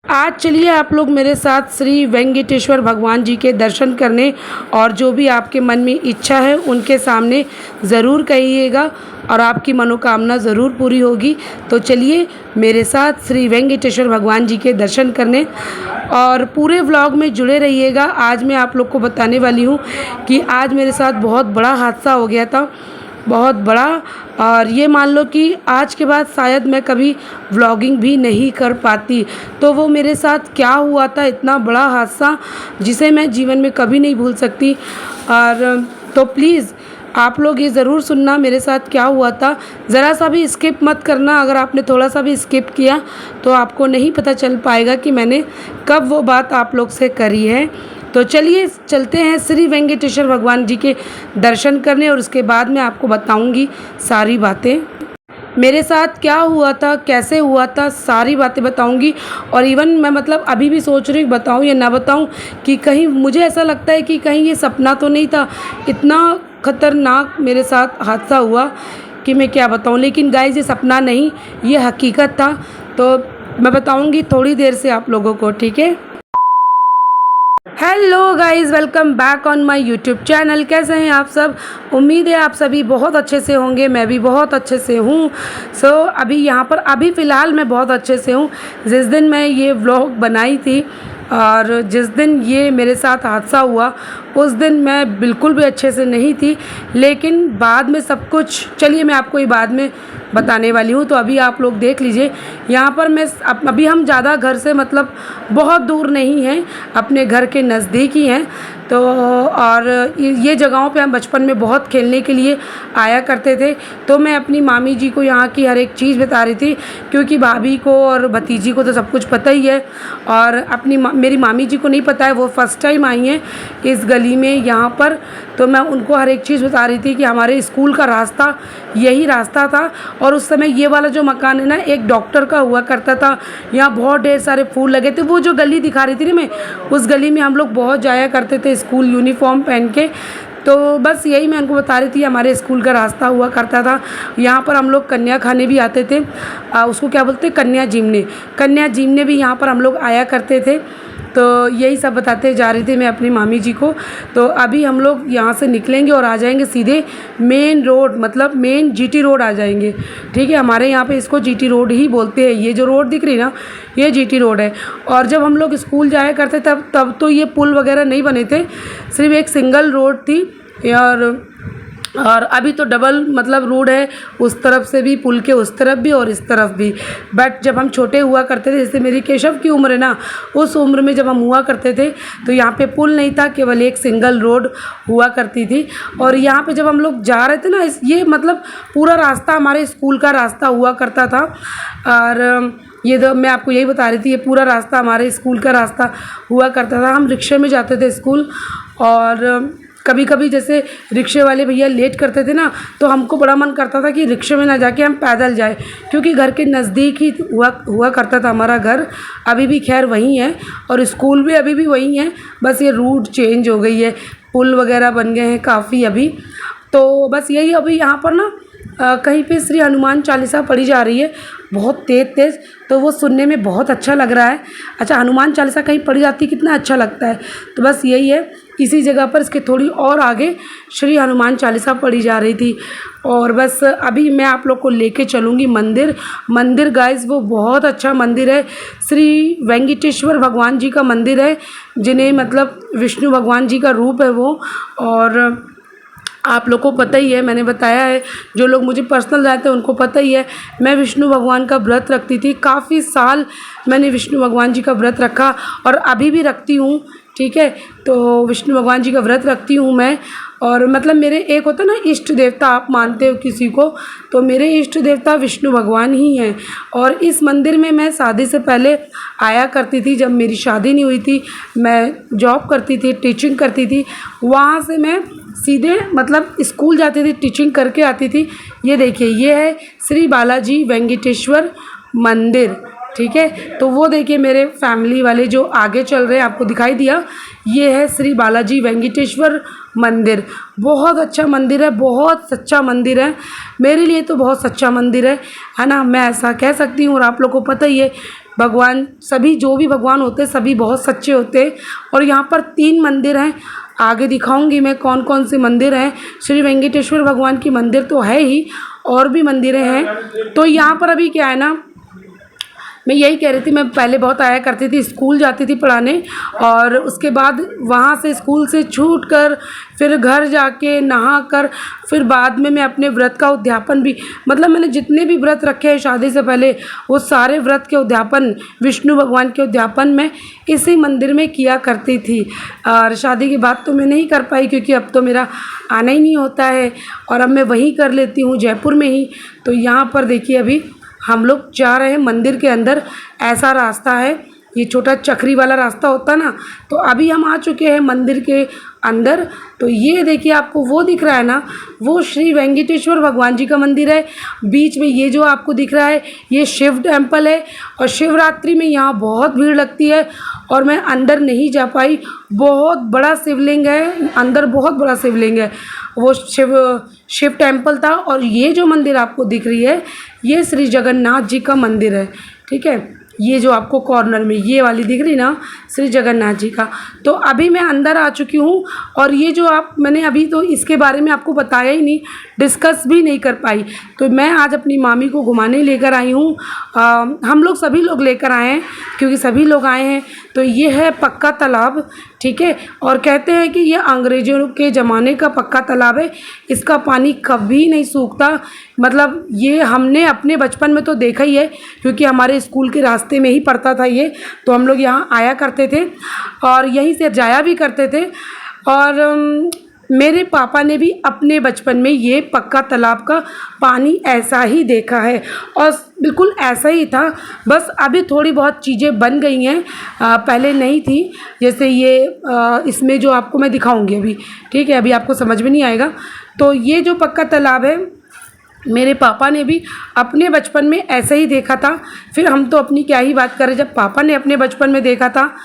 आज चलिए आप लोग मेरे साथ श्री वेंकटेश्वर भगवान जी के दर्शन करने, और जो भी आपके मन में इच्छा है उनके सामने ज़रूर कहिएगा और आपकी मनोकामना ज़रूर पूरी होगी। तो चलिए मेरे साथ श्री वेंकटेश्वर भगवान जी के दर्शन करने, और पूरे व्लॉग में जुड़े रहिएगा। आज मैं आप लोग को बताने वाली हूँ कि आज मेरे साथ बहुत बड़ा हादसा हो गया था, बहुत बड़ा। और ये मान लो कि आज के बाद शायद मैं कभी व्लॉगिंग भी नहीं कर पाती। तो वो मेरे साथ क्या हुआ था, इतना बड़ा हादसा जिसे मैं जीवन में कभी नहीं भूल सकती। और तो प्लीज़ आप लोग ये ज़रूर सुनना मेरे साथ क्या हुआ था। ज़रा सा भी स्किप मत करना। अगर आपने थोड़ा सा भी स्किप किया तो आपको नहीं पता चल पाएगा कि मैंने कब वो बात आप लोग से करी है। तो चलिए चलते हैं श्री वेंकटेश्वर भगवान जी के दर्शन करने, और उसके बाद मैं आपको बताऊंगी सारी बातें मेरे साथ क्या हुआ था, कैसे हुआ था, सारी बातें बताऊंगी। और इवन मैं मतलब अभी भी सोच रही हूँ बताऊँ या ना बताऊँ, कि कहीं मुझे ऐसा लगता है कि कहीं ये सपना तो नहीं था। इतना ख़तरनाक मेरे साथ हादसा हुआ कि मैं क्या बताऊँ। लेकिन गाइस ये सपना नहीं, ये हकीकत था। तो मैं बताऊँगी थोड़ी देर से आप लोगों को, ठीक है। Hello guys, welcome back on my YouTube channel. कैसे हैं आप सब? उम्मीद है आप सभी बहुत अच्छे से होंगे। मैं भी बहुत अच्छे से हूँ। अभी यहाँ पर अभी फ़िलहाल मैं बहुत अच्छे से हूँ। जिस दिन मैं ये व्लॉग बनाई थी और जिस दिन ये मेरे साथ हादसा हुआ, उस दिन मैं बिल्कुल भी अच्छे से नहीं थी। लेकिन बाद में सब कुछ, चलिए मैं आपको ये बाद में बताने वाली हूँ। तो अभी आप लोग देख लीजिए, यहाँ पर मैं अभी हम ज़्यादा घर से मतलब बहुत दूर नहीं हैं, अपने घर के नज़दीक ही हैं। तो और ये जगहों पे हम बचपन में बहुत खेलने के लिए आया करते थे। तो मैं अपनी मामी जी को यहाँ की हर एक चीज़ बता रही थी, क्योंकि भाभी को और भतीजी को तो सब कुछ पता ही है, और मेरी मामी जी को नहीं पता है। वो फ़र्स्ट टाइम आई हैं इस गली में यहाँ पर। तो मैं उनको हर एक चीज़ बता रही थी कि हमारे स्कूल का रास्ता यही रास्ता था। और उस समय ये वाला जो मकान है ना, एक डॉक्टर का हुआ करता था। यहाँ बहुत ढेर सारे फूल लगे थे। वो जो गली दिखा रही थी ना मैं, उस गली में हम लोग बहुत जाया करते थे स्कूल यूनिफॉर्म पहन के। तो बस यही मैं उनको बता रही थी, हमारे स्कूल का रास्ता हुआ करता था। यहाँ पर हम लोग कन्या खाने भी आते थे। उसको क्या बोलते हैं, कन्या जीमने भी यहाँ पर हम लोग आया करते थे। तो यही सब बताते जा रही थी मैं अपनी मामी जी को। तो अभी हम लोग यहाँ से निकलेंगे और आ जाएंगे सीधे मेन रोड, मतलब मेन जीटी रोड आ जाएंगे, ठीक है। हमारे यहाँ पे इसको जीटी रोड ही बोलते हैं। ये जो रोड दिख रही है ना, ये जीटी रोड है। और जब हम लोग स्कूल जाया करते तब तो ये पुल वगैरह नहीं बने थे, सिर्फ एक सिंगल रोड थी। और अभी तो डबल मतलब रोड है, उस तरफ से भी पुल के, उस तरफ भी और इस तरफ भी। बट जब हम छोटे हुआ करते थे, जैसे मेरी केशव की उम्र है ना, उस उम्र में जब हम हुआ करते थे तो यहाँ पे पुल नहीं था, केवल एक सिंगल रोड हुआ करती थी। और यहाँ पे जब हम लोग जा रहे थे ना, ये मतलब पूरा रास्ता हमारे स्कूल का रास्ता हुआ करता था। और ये तो मैं आपको यही बता रही थी, ये पूरा रास्ता हमारे स्कूल का रास्ता हुआ करता था। हम रिक्शे में जाते थे स्कूल, और कभी कभी जैसे रिक्शे वाले भैया लेट करते थे ना, तो हमको बड़ा मन करता था कि रिक्शे में ना जाके हम पैदल जाए, क्योंकि घर के नज़दीक ही हुआ करता था हमारा घर। अभी भी खैर वहीं है, और स्कूल भी अभी भी वहीं है, बस ये रूट चेंज हो गई है, पुल वगैरह बन गए हैं काफ़ी अभी। तो बस यही, अभी यहाँ पर ना कहीं पे श्री हनुमान चालीसा पढ़ी जा रही है, बहुत तेज़। तो वो सुनने में बहुत अच्छा लग रहा है। अच्छा, हनुमान चालीसा कहीं पढ़ी जाती है, कितना अच्छा लगता है। तो बस यही है, इसी जगह पर इसके थोड़ी और आगे श्री हनुमान चालीसा पढ़ी जा रही थी। और बस अभी मैं आप लोग को लेके चलूँगी मंदिर गाइस, वो बहुत अच्छा मंदिर है। श्री वेंकटेश्वर भगवान जी का मंदिर है, जिन्हें मतलब विष्णु भगवान जी का रूप है वो। और आप लोग को पता ही है, मैंने बताया है, जो लोग मुझे पर्सनल जानते हैं उनको पता ही है, मैं विष्णु भगवान का व्रत रखती थी। काफ़ी साल मैंने विष्णु भगवान जी का व्रत रखा, और अभी भी रखती हूँ, ठीक है। तो विष्णु भगवान जी का व्रत रखती हूँ मैं। और मतलब मेरे एक होता है ना इष्ट देवता, आप मानते हो किसी को, तो मेरे इष्ट देवता विष्णु भगवान ही हैं। और इस मंदिर में मैं शादी से पहले आया करती थी। जब मेरी शादी नहीं हुई थी, मैं जॉब करती थी, टीचिंग करती थी। वहाँ से मैं सीधे मतलब स्कूल जाती थी, टीचिंग करके आती थी। ये देखिए, ये है श्री बालाजी वेंकटेश्वर मंदिर, ठीक है। तो वो देखिए मेरे फैमिली वाले जो आगे चल रहे हैं, आपको दिखाई दिया, ये है श्री बालाजी वेंकटेश्वर मंदिर। बहुत अच्छा मंदिर है, बहुत सच्चा मंदिर है, मेरे लिए तो बहुत सच्चा मंदिर है ना, मैं ऐसा कह सकती हूँ। और आप लोग को पता ही है भगवान सभी जो भी भगवान होते हैं सभी बहुत सच्चे होते हैं। और यहाँ पर 3 मंदिर हैं, आगे दिखाऊंगी मैं कौन कौन से मंदिर हैं। श्री वेंकटेश्वर भगवान की मंदिर तो है ही, और भी मंदिरें हैं। तो यहाँ पर अभी क्या है ना, मैं यही कह रही थी, मैं पहले बहुत आया करती थी, स्कूल जाती थी पढ़ाने, और उसके बाद वहाँ से स्कूल से छूट कर फिर घर जाके नहा कर फिर बाद में मैं अपने व्रत का उद्यापन भी, मतलब मैंने जितने भी व्रत रखे हैं शादी से पहले वो सारे व्रत के उद्यापन, विष्णु भगवान के उद्यापन मैं इसी मंदिर में किया करती थी। और शादी के बाद तो मैं नहीं कर पाई क्योंकि अब तो मेरा आना ही नहीं होता है, और अब मैं वहीं कर लेती हूँ जयपुर में ही। तो यहाँ पर देखिए अभी हम लोग जा रहे हैं मंदिर के अंदर। ऐसा रास्ता है, ये छोटा चक्री वाला रास्ता होता है ना, तो अभी हम आ चुके हैं मंदिर के अंदर। तो ये देखिए आपको वो दिख रहा है ना, वो श्री वेंकटेश्वर भगवान जी का मंदिर है। बीच में ये जो आपको दिख रहा है ये शिव टेम्पल है, और शिवरात्रि में यहाँ बहुत भीड़ लगती है और मैं अंदर नहीं जा पाई। बहुत बड़ा शिवलिंग है अंदर, बहुत बड़ा शिवलिंग है, वो शिव टेम्पल था। और ये जो मंदिर आपको दिख रही है ये श्री जगन्नाथ जी का मंदिर है, ठीक है। ये जो आपको कॉर्नर में ये वाली दिख रही ना, श्री जगन्नाथ जी का। तो अभी मैं अंदर आ चुकी हूँ, और ये जो मैंने अभी तो इसके बारे में आपको बताया ही नहीं, डिस्कस भी नहीं कर पाई। तो मैं आज अपनी मामी को घुमाने लेकर आई हूँ। हम लोग सभी लोग लेकर आए हैं क्योंकि सभी लोग आए हैं। तो ये है पक्का तालाब, ठीक है। और कहते हैं कि ये अंग्रेज़ों के ज़माने का पक्का तालाब है, इसका पानी कभी नहीं सूखता। मतलब ये हमने अपने बचपन में तो देखा ही है क्योंकि हमारे स्कूल के रास्ते में ही पड़ता था ये, तो हम लोग यहाँ आया करते थे और यहीं से जाया भी करते थे। और मेरे पापा ने भी अपने बचपन में ये पक्का तालाब का पानी ऐसा ही देखा है, और बिल्कुल ऐसा ही था। बस अभी थोड़ी बहुत चीज़ें बन गई हैं, पहले नहीं थी। जैसे ये इसमें जो आपको मैं दिखाऊंगी अभी, ठीक है, अभी आपको समझ में नहीं आएगा। तो ये जो पक्का तालाब है मेरे पापा ने भी अपने बचपन में ऐसे ही देखा था। फिर हम तो अपनी क्या ही बात करें, जब पापा ने अपने बचपन में देखा था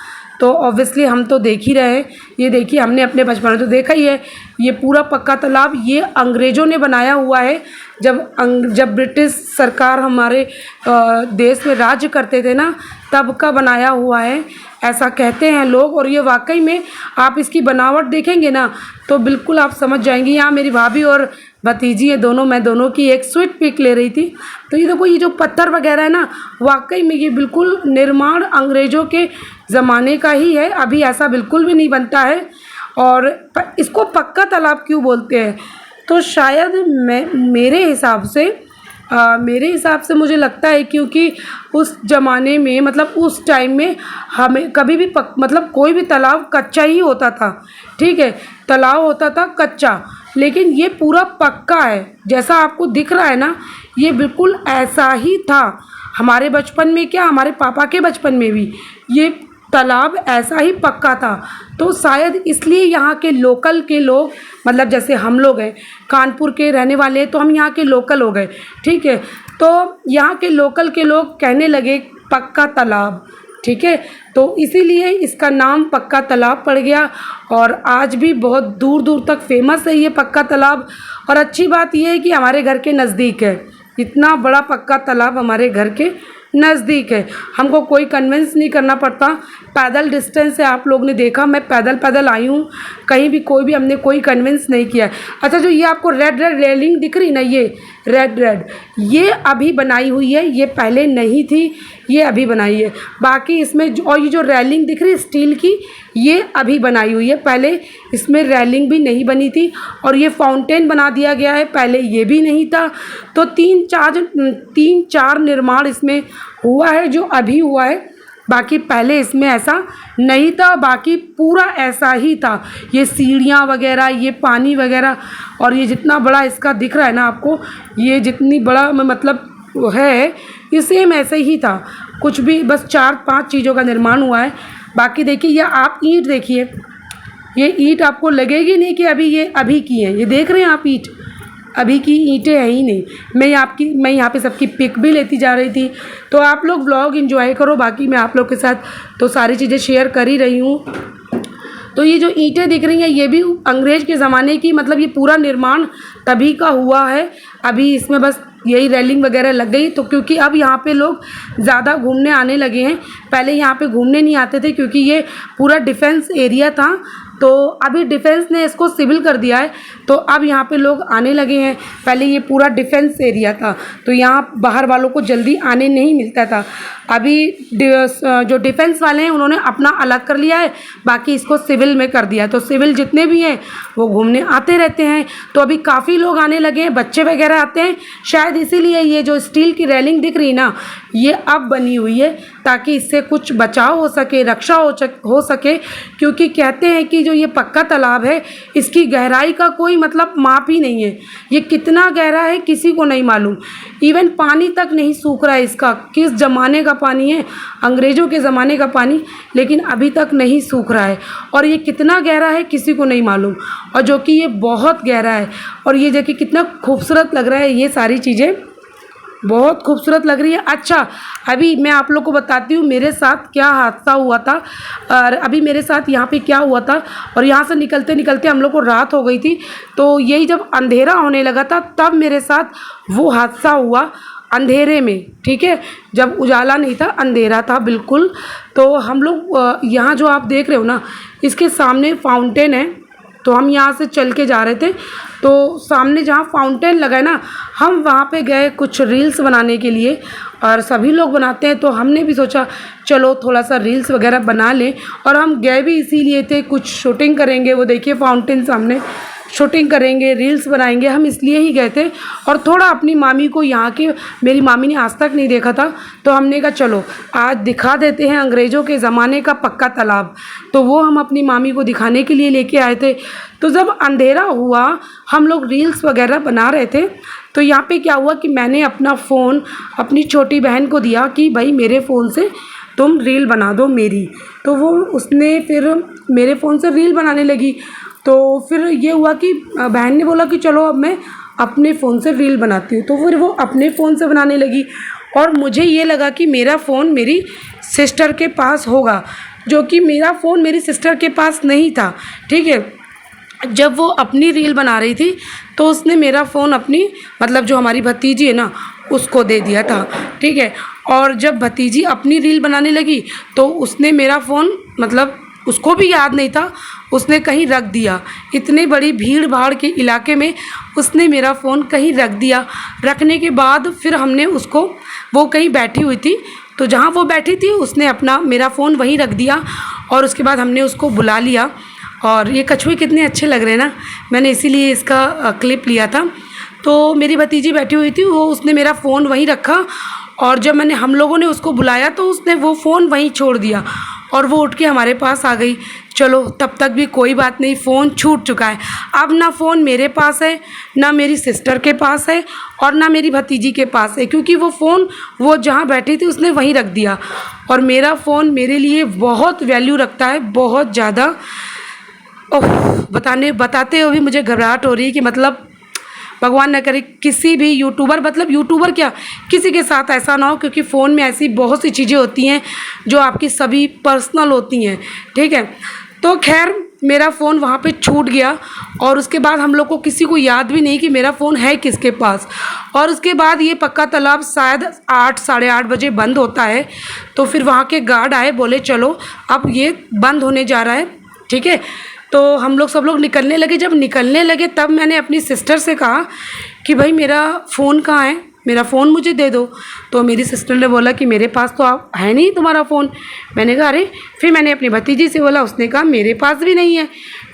तो ऑब्वियसली हम तो देख ही रहे हैं। ये देखिए हमने अपने बचपन में तो देखा ही है। ये पूरा पक्का तालाब ये अंग्रेज़ों ने बनाया हुआ है। जब ब्रिटिश सरकार हमारे देश में राज्य करते थे ना, तब का बनाया हुआ है, ऐसा कहते हैं लोग। और ये वाकई में आप इसकी बनावट देखेंगे ना तो बिल्कुल आप समझ जाएंगी। यहाँ मेरी भाभी और भतीजी है दोनों, मैं दोनों की एक स्वीट पिक ले रही थी। तो ये देखो ये जो पत्थर वगैरह है ना, वाकई में ये बिल्कुल निर्माण अंग्रेज़ों के ज़माने का ही है, अभी ऐसा बिल्कुल भी नहीं बनता है। और इसको पक्का तालाब क्यों बोलते हैं, तो शायद मेरे हिसाब से मुझे लगता है क्योंकि उस ज़माने में, मतलब उस टाइम में हमें कभी भी मतलब कोई भी तालाब कच्चा ही होता था, ठीक है, तालाब होता था कच्चा, लेकिन ये पूरा पक्का है। जैसा आपको दिख रहा है ना, ये बिल्कुल ऐसा ही था। हमारे बचपन में क्या, हमारे पापा के बचपन में भी ये तालाब ऐसा ही पक्का था। तो शायद इसलिए यहाँ के लोकल के लोग, मतलब जैसे हम लोग हैं कानपुर के रहने वाले हैं तो हम यहाँ के लोकल हो गए, ठीक है। तो यहाँ के लोकल के लोग कहने लगे पक्का तालाब, ठीक है। तो इसीलिए इसका नाम पक्का तालाब पड़ गया, और आज भी बहुत दूर दूर तक फेमस है ये पक्का तालाब। और अच्छी बात यह है कि हमारे घर के नज़दीक है, इतना बड़ा पक्का तालाब हमारे घर के नज़दीक है, हमको कोई कन्विंस नहीं करना पड़ता। पैदल डिस्टेंस से आप लोग ने देखा, मैं पैदल आई हूँ, कहीं भी कोई भी हमने कोई कन्विंस नहीं किया है। अच्छा, जो ये आपको रेड रेलिंग दिख रही ना, ये रेड ये अभी बनाई हुई है, ये पहले नहीं थी, ये अभी बनाई है। बाकी इसमें और ये जो रेलिंग दिख रही है स्टील की, ये अभी बनाई हुई है, पहले इसमें रेलिंग भी नहीं बनी थी। और ये फाउंटेन बना दिया गया है, पहले ये भी नहीं था। तो तीन चार निर्माण इसमें हुआ है जो अभी हुआ है, बाकी पहले इसमें ऐसा नहीं था, बाकी पूरा ऐसा ही था। ये सीढ़ियाँ वगैरह, ये पानी वगैरह, और ये जितना बड़ा इसका दिख रहा है ना आपको, ये जितनी बड़ा मतलब है, ये सेम ऐसे ही था। कुछ भी बस 4-5 चीज़ों का निर्माण हुआ है। बाकी देखिए ये आप ईंट देखिए, ये ईंट आपको लगेगी नहीं कि अभी की है। ये देख रहे हैं आप, ईंट अभी की ईंटें है ही नहीं। मैं यहाँ पे सबकी पिक भी लेती जा रही थी। तो आप लोग व्लॉग एंजॉय करो, बाकी मैं आप लोग के साथ तो सारी चीज़ें शेयर कर ही रही हूँ। तो ये जो ईंटें दिख रही हैं ये भी अंग्रेज़ के ज़माने की, मतलब ये पूरा निर्माण तभी का हुआ है। अभी इसमें बस यही रेलिंग वगैरह लग गई। तो क्योंकि अब यहाँ पे लोग ज़्यादा घूमने आने लगे हैं, पहले यहाँ पे घूमने नहीं आते थे क्योंकि ये पूरा डिफेंस एरिया था। तो अभी डिफेंस ने इसको सिविल कर दिया है, तो अब यहाँ पे लोग आने लगे हैं। पहले ये पूरा डिफेंस एरिया था, तो यहाँ बाहर वालों को जल्दी आने नहीं मिलता था। अभी जो डिफेंस वाले हैं उन्होंने अपना अलग कर लिया है, बाकी इसको सिविल में कर दिया। तो सिविल जितने भी हैं वो घूमने आते रहते हैं। तो अभी काफ़ी लोग आने लगे हैं, बच्चे वगैरह आते हैं। शायद इसीलिए ये जो स्टील की रेलिंग दिख रही ना, ये अब बनी हुई है ताकि इससे कुछ बचाव हो सके, रक्षा हो सके। क्योंकि कहते हैं कि जो ये पक्का तालाब है, इसकी गहराई का कोई मतलब माप ही नहीं है। ये कितना गहरा है किसी को नहीं मालूम। इवन पानी तक नहीं सूख रहा है इसका। किस ज़माने का पानी है, अंग्रेज़ों के ज़माने का पानी, लेकिन अभी तक नहीं सूख रहा है। और ये कितना गहरा है किसी को नहीं मालूम, और जो कि ये बहुत गहरा है। और ये देखिए कितना खूबसूरत लग रहा है, ये सारी चीज़ें बहुत खूबसूरत लग रही है। अच्छा, अभी मैं आप लोग को बताती हूँ मेरे साथ क्या हादसा हुआ था। और अभी मेरे साथ यहाँ पे क्या हुआ था, और यहाँ से निकलते निकलते हम लोग को रात हो गई थी। तो यही जब अंधेरा होने लगा था तब मेरे साथ वो हादसा हुआ, अंधेरे में। ठीक है, जब उजाला नहीं था, अंधेरा था बिल्कुल। तो हम लोग यहाँ जो आप देख रहे हो ना, इसके सामने फाउंटेन है। तो हम यहाँ से चल के जा रहे थे, तो सामने जहाँ फाउंटेन लगा है ना, हम वहाँ पे गए कुछ रील्स बनाने के लिए। और सभी लोग बनाते हैं, तो हमने भी सोचा चलो थोड़ा सा रील्स वगैरह बना लें। और हम गए भी इसीलिए थे, कुछ शूटिंग करेंगे। वो देखिए फाउंटेन सामने, शूटिंग करेंगे, रील्स बनाएंगे, हम इसलिए ही गए थे। और थोड़ा अपनी मामी को यहाँ के, मेरी मामी ने आज तक नहीं देखा था, तो हमने कहा चलो आज दिखा देते हैं अंग्रेज़ों के ज़माने का पक्का तालाब। तो वो हम अपनी मामी को दिखाने के लिए लेके आए थे। तो जब अंधेरा हुआ, हम लोग रील्स वगैरह बना रहे थे। तो यहाँ पे क्या हुआ कि मैंने अपना फ़ोन अपनी छोटी बहन को दिया कि भाई मेरे फ़ोन से तुम रील बना दो मेरी। तो वो उसने फिर मेरे फ़ोन से रील बनाने लगी। तो फिर ये हुआ कि बहन ने बोला कि चलो अब मैं अपने फ़ोन से रील बनाती हूँ। तो फिर वो अपने फ़ोन से बनाने लगी, और मुझे ये लगा कि मेरा फ़ोन मेरी सिस्टर के पास होगा, जो कि मेरा फ़ोन मेरी सिस्टर के पास नहीं था। ठीक है, जब वो अपनी रील बना रही थी तो उसने मेरा फ़ोन अपनी, मतलब जो हमारी भतीजी है ना, उसको दे दिया था। ठीक है, और जब भतीजी अपनी रील बनाने लगी तो उसने मेरा फ़ोन, मतलब उसको भी याद नहीं था, उसने कहीं रख दिया। इतनी बड़ी भीड़ भाड़ के इलाके में उसने मेरा फ़ोन कहीं रख दिया। रखने के बाद फिर हमने उसको, वो कहीं बैठी हुई थी, तो जहाँ वो बैठी थी उसने अपना मेरा फ़ोन वहीं रख दिया। और उसके बाद हमने उसको बुला लिया। और ये कछुए कितने अच्छे लग रहे हैं ना, मैंने इसीलिए इसका क्लिप लिया था। तो मेरी भतीजी बैठी हुई थी, वो उसने मेरा फ़ोन वहीं रखा। और जब हम लोगों ने उसको बुलाया तो उसने वो फ़ोन वहीं छोड़ दिया, और वो उठ के हमारे पास आ गई। चलो तब तक भी कोई बात नहीं, फ़ोन छूट चुका है। अब ना फ़ोन मेरे पास है, ना मेरी सिस्टर के पास है, और ना मेरी भतीजी के पास है, क्योंकि वो फ़ोन वो जहाँ बैठी थी उसने वहीं रख दिया। और मेरा फ़ोन मेरे लिए बहुत वैल्यू रखता है, बहुत ज़्यादा। ओह, बताते हुए भी मुझे घबराहट हो रही है कि मतलब भगवान न करे किसी भी यूट्यूबर, मतलब यूट्यूबर क्या, किसी के साथ ऐसा ना हो। क्योंकि फ़ोन में ऐसी बहुत सी चीज़ें होती हैं जो आपकी सभी पर्सनल होती हैं। ठीक है, तो खैर मेरा फ़ोन वहाँ पे छूट गया। और उसके बाद हम लोग को किसी को याद भी नहीं कि मेरा फ़ोन है किसके पास। और उसके बाद ये पक्का तालाब शायद 8 साढ़े 8 बजे बंद होता है। तो फिर वहाँ के गार्ड आए, बोले चलो अब ये बंद होने जा रहा है। ठीक है, तो हम लोग सब लोग निकलने लगे। जब निकलने लगे तब मैंने अपनी सिस्टर से कहा कि भाई मेरा फ़ोन कहाँ है, मेरा फ़ोन मुझे दे दो। तो मेरी सिस्टर ने बोला कि मेरे पास तो है नहीं तुम्हारा फ़ोन। मैंने कहा अरे, फिर मैंने अपनी भतीजी से बोला, उसने कहा मेरे पास भी नहीं है।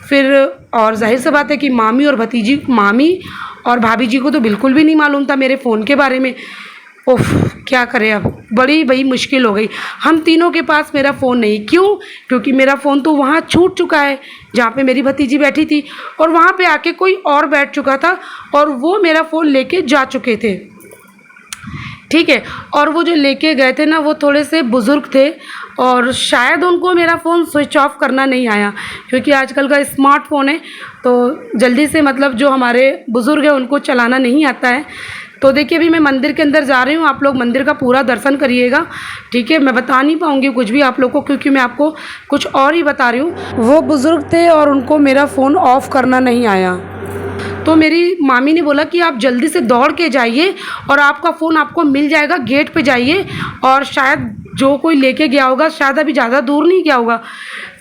फिर और जाहिर सी बात है कि मामी और भतीजी, मामी और भाभी जी को तो बिल्कुल भी नहीं मालूम था मेरे फ़ोन के बारे में। ओह, क्या करें, अब बड़ी मुश्किल हो गई। हम तीनों के पास मेरा फ़ोन नहीं। क्यों? क्योंकि मेरा फ़ोन तो वहाँ छूट चुका है जहाँ पे मेरी भतीजी बैठी थी, और वहाँ पे आके कोई और बैठ चुका था, और वो मेरा फ़ोन लेके जा चुके थे। ठीक है, और वो जो लेके गए थे ना, वो थोड़े से बुज़ुर्ग थे, और शायद उनको मेरा फ़ोन स्विच ऑफ करना नहीं आया। क्योंकि आजकल का स्मार्टफ़ोन है, तो जल्दी से, मतलब जो हमारे बुज़ुर्ग हैं उनको चलाना नहीं आता है। तो देखिए अभी मैं मंदिर के अंदर जा रही हूँ, आप लोग मंदिर का पूरा दर्शन करिएगा। ठीक है, मैं बता नहीं पाऊँगी कुछ भी आप लोग को, क्योंकि मैं आपको कुछ और ही बता रही हूँ। वो बुज़ुर्ग थे और उनको मेरा फ़ोन ऑफ़ करना नहीं आया। तो मेरी मामी ने बोला कि आप जल्दी से दौड़ के जाइए और आपका फ़ोन आपको मिल जाएगा, गेट पे जाइए, और शायद जो कोई लेके गया होगा, शायद अभी ज़्यादा दूर नहीं गया होगा।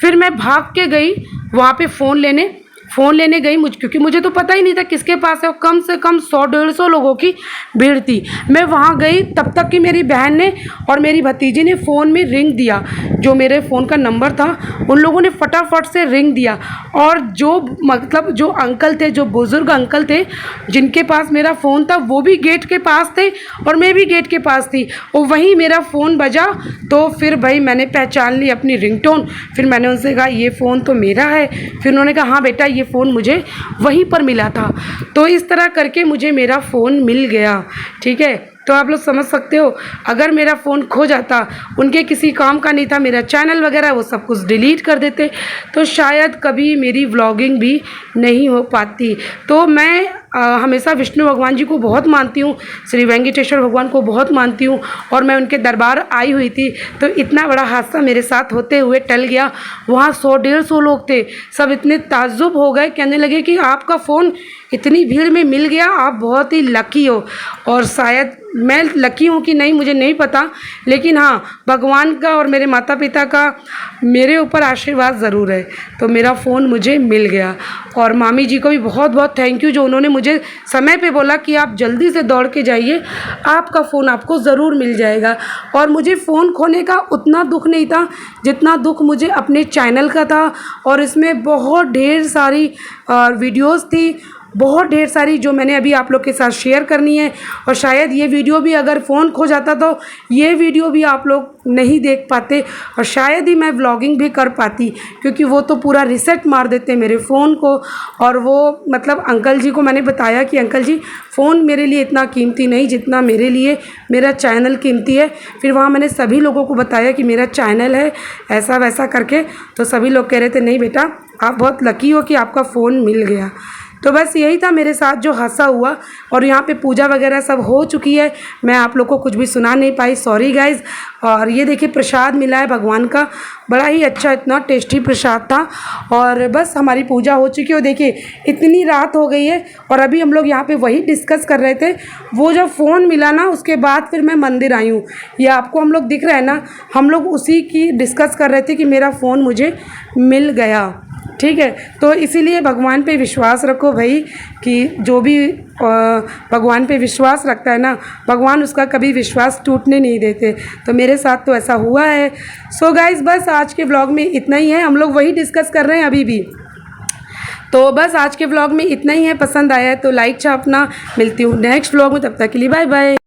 फिर मैं भाग के गई वहाँ पे फ़ोन लेने गई, क्योंकि मुझे तो पता ही नहीं था किसके पास है। कम से कम 100-150 लोगों की भीड़ थी। मैं वहाँ गई तब तक कि मेरी बहन ने और मेरी भतीजी ने फ़ोन में रिंग दिया, जो मेरे फ़ोन का नंबर था उन लोगों ने फटाफट से रिंग दिया। और जो मतलब जो अंकल थे, जो बुज़ुर्ग अंकल थे जिनके पास मेरा फ़ोन था, वो भी गेट के पास थे और मैं भी गेट के पास थी, और वहीं मेरा फ़ोन बजा। तो फिर भाई मैंने पहचान ली अपनी रिंगटोन। फिर मैंने उनसे कहा ये फ़ोन तो मेरा है। फिर उन्होंने कहा हाँ बेटा, ये फ़ोन मुझे वहीं पर मिला था। तो इस तरह करके मुझे मेरा फ़ोन मिल गया, ठीक है। तो आप लोग समझ सकते हो, अगर मेरा फ़ोन खो जाता, उनके किसी काम का नहीं था, मेरा चैनल वगैरह वो सब कुछ डिलीट कर देते, तो शायद कभी मेरी व्लॉगिंग भी नहीं हो पाती। तो मैं हमेशा विष्णु भगवान जी को बहुत मानती हूँ, श्री वेंकटेश्वर भगवान को बहुत मानती हूँ, और मैं उनके दरबार आई हुई थी। तो इतना बड़ा हादसा मेरे साथ होते हुए टल गया। वहाँ 100-150 लोग थे, सब इतने ताज्जुब हो गए, कहने लगे कि आपका फ़ोन इतनी भीड़ में मिल गया, आप बहुत ही लकी हो। और शायद मैं लकी हूँ कि नहीं मुझे नहीं पता, लेकिन हाँ, भगवान का और मेरे माता पिता का मेरे ऊपर आशीर्वाद ज़रूर है। तो मेरा फ़ोन मुझे मिल गया, और मामी जी को भी बहुत बहुत थैंक यू, जो उन्होंने मुझे समय पे बोला कि आप जल्दी से दौड़ के जाइए, आपका फ़ोन आपको ज़रूर मिल जाएगा। और मुझे फ़ोन खोने का उतना दुख नहीं था जितना दुख मुझे अपने चैनल का था। और इसमें बहुत ढेर सारी वीडियोज़ थी, बहुत ढेर सारी, जो मैंने अभी आप लोग के साथ शेयर करनी है। और शायद ये वीडियो भी, अगर फ़ोन खो जाता तो ये वीडियो भी आप लोग नहीं देख पाते, और शायद ही मैं व्लॉगिंग भी कर पाती, क्योंकि वो तो पूरा रीसेट मार देते मेरे फ़ोन को। और वो मतलब अंकल जी को मैंने बताया कि अंकल जी, फ़ोन मेरे लिए इतना कीमती नहीं जितना मेरे लिए मेरा चैनल कीमती है। फिर वहाँ मैंने सभी लोगों को बताया कि मेरा चैनल है, ऐसा वैसा करके। तो सभी लोग कह रहे थे नहीं बेटा, आप बहुत लकी हो कि आपका फ़ोन मिल गया। तो बस यही था मेरे साथ जो हादसा हुआ। और यहाँ पे पूजा वगैरह सब हो चुकी है, मैं आप लोग को कुछ भी सुना नहीं पाई, सॉरी गाइज़। और ये देखिए प्रसाद मिला है भगवान का, बड़ा ही अच्छा, इतना टेस्टी प्रसाद था। और बस हमारी पूजा हो चुकी है। और देखिए इतनी रात हो गई है, और अभी हम लोग यहाँ पे वही डिस्कस कर रहे थे। वो जब फ़ोन मिला ना, उसके बाद फिर मैं मंदिर आई हूँ। ये आपको हम लोग दिख रहा है ना, हम लोग उसी की डिस्कस कर रहे थे कि मेरा फ़ोन मुझे मिल गया, ठीक है। तो इसीलिए भगवान पे विश्वास रखो भाई, कि जो भी भगवान पे विश्वास रखता है ना, भगवान उसका कभी विश्वास टूटने नहीं देते। तो मेरे साथ तो ऐसा हुआ है। सो गाइज़, बस आज के व्लॉग में इतना ही है, हम लोग वही डिस्कस कर रहे हैं अभी भी। तो बस आज के व्लॉग में इतना ही है, पसंद आया है तो लाइक छापना। मिलती हूँ नेक्स्ट व्लॉग में, तब तक के लिए बाय बाय।